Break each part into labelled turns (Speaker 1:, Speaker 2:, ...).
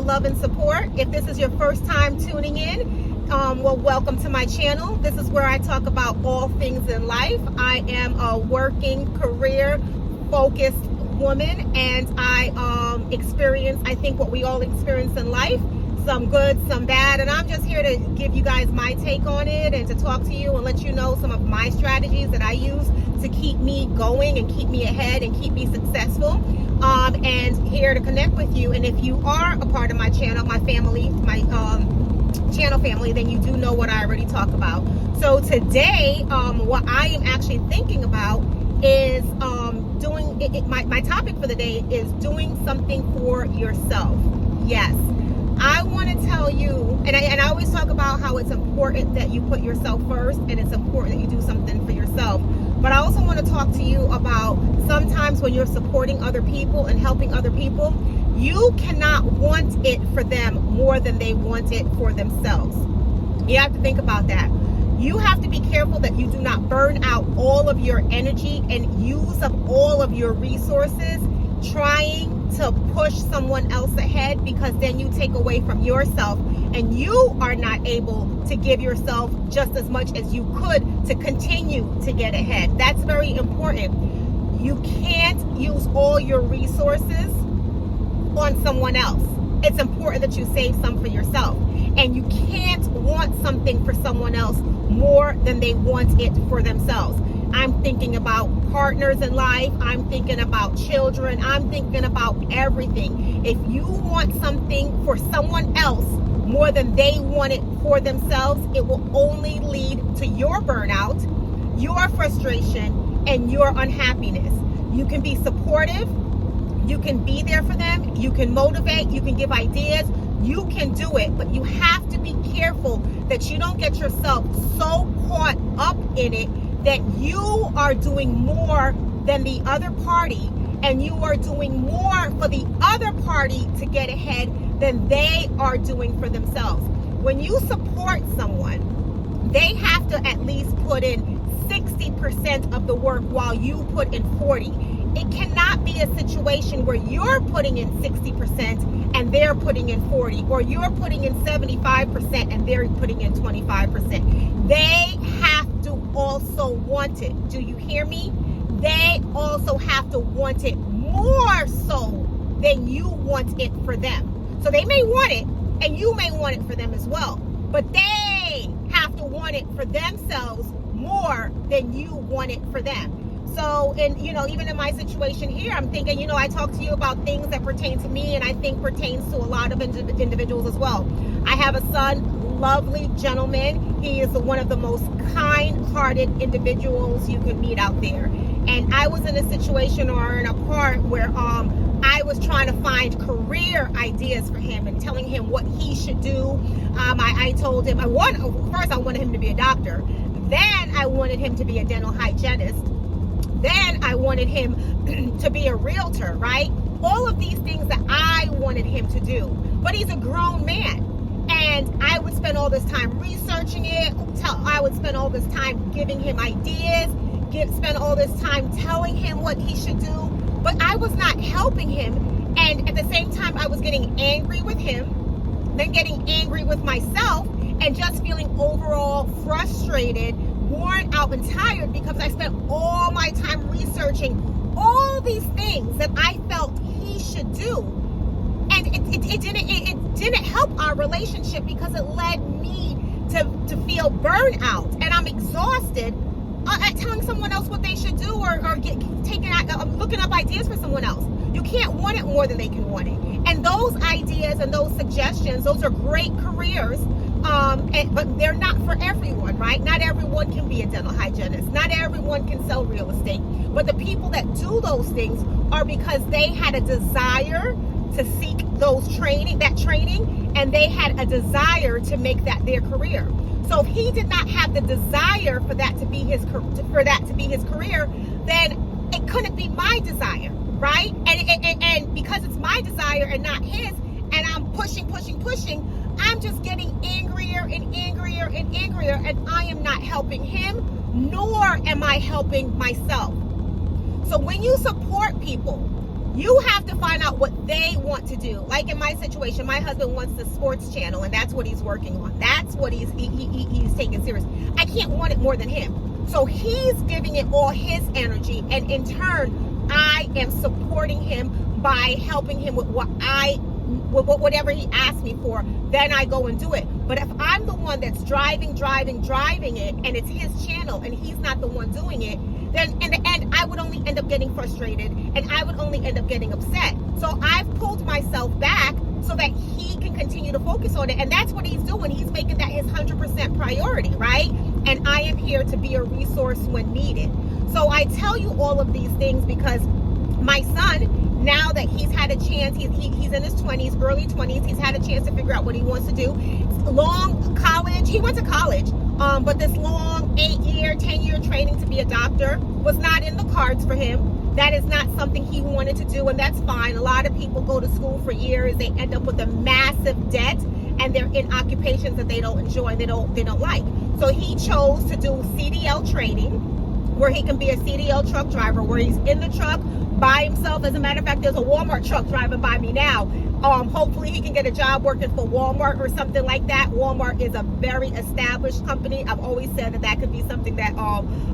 Speaker 1: love and support. If this is your first time tuning in, well, welcome to my channel. This is where I talk about all things in life. I am a working, career-focused woman, and I experience, I think, what we all experience in life. Some good, some bad, and I'm just here to give you guys my take on it and to talk to you and let you know some of my strategies that I use to keep me going and keep me ahead and keep me successful. And here to connect with you. And if you are a part of my channel, my family, my channel family, then you do know what I already talk about. So today, what I am actually thinking about is my topic for the day is doing something for yourself. Yes. I want to tell you, and I always talk about how it's important that you put yourself first, and it's important that you do something for yourself. But I also want to talk to you about sometimes when you're supporting other people and helping other people, you cannot want it for them more than they want it for themselves. You have to think about that. You have to be careful that you do not burn out all of your energy and use up all of your resources trying to push someone else ahead, because then you take away from yourself and you are not able to give yourself just as much as you could to continue to get ahead. That's very important. You can't use all your resources on someone else. It's important that you save some for yourself, and you can't want something for someone else more than they want it for themselves. I'm thinking about partners in life. I'm thinking about children. I'm thinking about everything. If you want something for someone else more than they want it for themselves, it will only lead to your burnout, your frustration, and your unhappiness. You can be supportive. You can be there for them. You can motivate. You can give ideas. You can do it, but you have to be careful that you don't get yourself so caught up in it that you are doing more than the other party, and you are doing more for the other party to get ahead than they are doing for themselves. When you support someone, they have to at least put in 60% of the work while you put in 40. It cannot be a situation where you're putting in 60% and they're putting in 40, or you're putting in 75% and they're putting in 25%. They have to also want it. Do you hear me? They also have to want it more so than you want it for them. So they may want it and you may want it for them as well, but they have to want it for themselves more than you want it for them. So, and even in my situation here, I'm thinking, I talk to you about things that pertain to me, and I think pertains to a lot of individuals as well. I have a son, lovely gentleman. He is one of the most kind-hearted individuals you could meet out there. And I was in a situation or in a part where I was trying to find career ideas for him and telling him what he should do. I told him, first I wanted him to be a doctor. Then I wanted him to be a dental hygienist. Then I wanted him to be a realtor, right? All of these things that I wanted him to do. But he's a grown man. And I would spend all this time researching it. I would spend all this time giving him ideas, spend all this time telling him what he should do. But I was not helping him. And at the same time, I was getting angry with him, then getting angry with myself, and just feeling overall frustrated, worn out, and tired because I spent all my time researching all these things that I felt he should do. And it didn't help our relationship because it led me to feel burnout, and I'm exhausted at telling someone else what they should do or looking up ideas for someone else. You can't want it more than they can want it. And those ideas and those suggestions, those are great careers, but they're not for everyone, right? Not everyone can be a dental hygienist. Not everyone can sell real estate. But the people that do those things are because they had a desire to seek that training, and they had a desire to make that their career. So if he did not have the desire for that to be his career, then it couldn't be my desire, right? And because it's my desire and not his, and I'm pushing, I'm just getting angrier and angrier and angrier, and I am not helping him, nor am I helping myself. So when you support people, You have to find out what they want to do. Like in my situation, my husband wants the sports channel, and that's what he's working on. That's what he's taking serious. I can't want it more than him. So he's giving it all his energy, and in turn, I am supporting him by helping him with whatever he asks me for. Then I go and do it. But if I'm the one that's driving it, and it's his channel, and he's not the one doing it, then in the end, I would only end up getting frustrated, and I would only end up getting upset. So I've pulled myself back so that he can continue to focus on it. And that's what he's doing. He's making that his 100% priority, right? And I am here to be a resource when needed. So I tell you all of these things because my son, now that he's had a chance, he's in his 20s, early 20s, he's had a chance to figure out what he wants to do. Long college, he went to college, but this long 8-year, 10-year training to be a doctor was not in the cards for him. That is not something he wanted to do, and that's fine. A lot of people go to school for years, they end up with a massive debt, and they're in occupations that they don't enjoy, they don't like. So he chose to do CDL training, where he can be a CDL truck driver, where he's in the truck by himself. As a matter of fact, there's a Walmart truck driving by me now. Hopefully he can get a job working for Walmart or something like that. Walmart is a very established company. I've always said that could be something that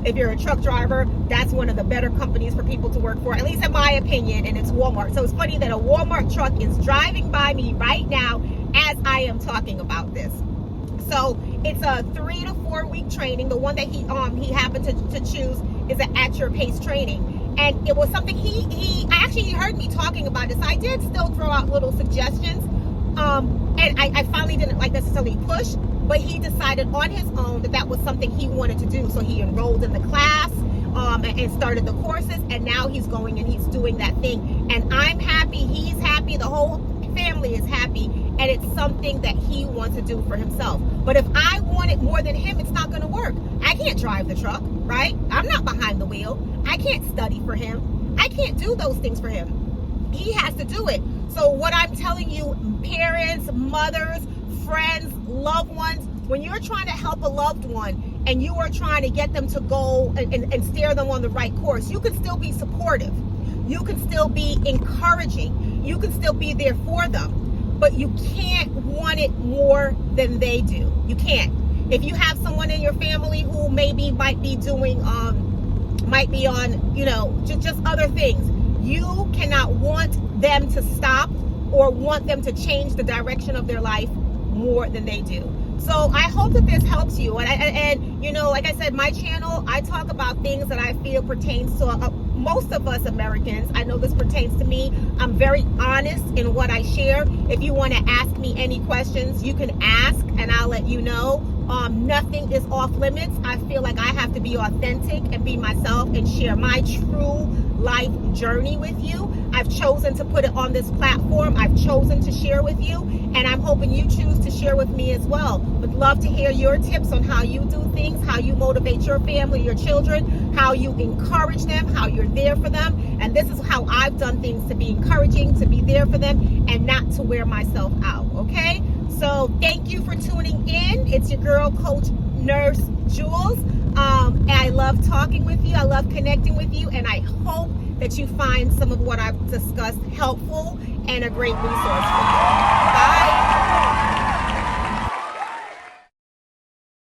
Speaker 1: if you're a truck driver, that's one of the better companies for people to work for, at least in my opinion, and it's Walmart. So it's funny that a Walmart truck is driving by me right now as I am talking about this. So it's a 3 to 4 week training. The one that he happened to choose is an At Your Pace training. And it was something he actually heard me talking about this. I did still throw out little suggestions. And I finally didn't necessarily push, but he decided on his own that was something he wanted to do. So he enrolled in the class and started the courses, and now he's going and he's doing that thing. And I'm happy, he's happy, the whole family is happy, and it's something that he wants to do for himself. But if I want it more than him, it's not going to work. I can't drive the truck, right? I'm not behind the wheel. I can't study for him. I can't do those things for him. He has to do it. So what I'm telling you, parents, mothers, friends, loved ones, when you're trying to help a loved one and you are trying to get them to go and steer them on the right course, you can still be supportive. You can still be encouraging. You can still be there for them. But you can't want it more than they do. You can't. If you have someone in your family who might be doing, might be on, just other things, you cannot want them to stop or want them to change the direction of their life more than they do. So I hope that this helps you. And like I said, my channel, I talk about things that I feel pertains to most of us Americans. I know this pertains to me. I'm very honest in what I share. If you want to ask me any questions, you can ask and I'll let you know. Nothing is off limits. I feel like I have to be authentic and be myself and share my true life journey with you. I've chosen to put it on this platform. I've chosen to share with you, and I'm hoping you choose to share with me as well. Would love to hear your tips on how you do things, how you motivate your family, your children, how you encourage them, how you're there for them. And this is how I've done things to be encouraging, to be there for them, and not to wear myself out, okay? So thank you for tuning in. It's your girl, Coach Nurse Jules. And I love talking with you. I love connecting with you. And I hope that you find some of what I've discussed helpful and a great resource for you. Bye.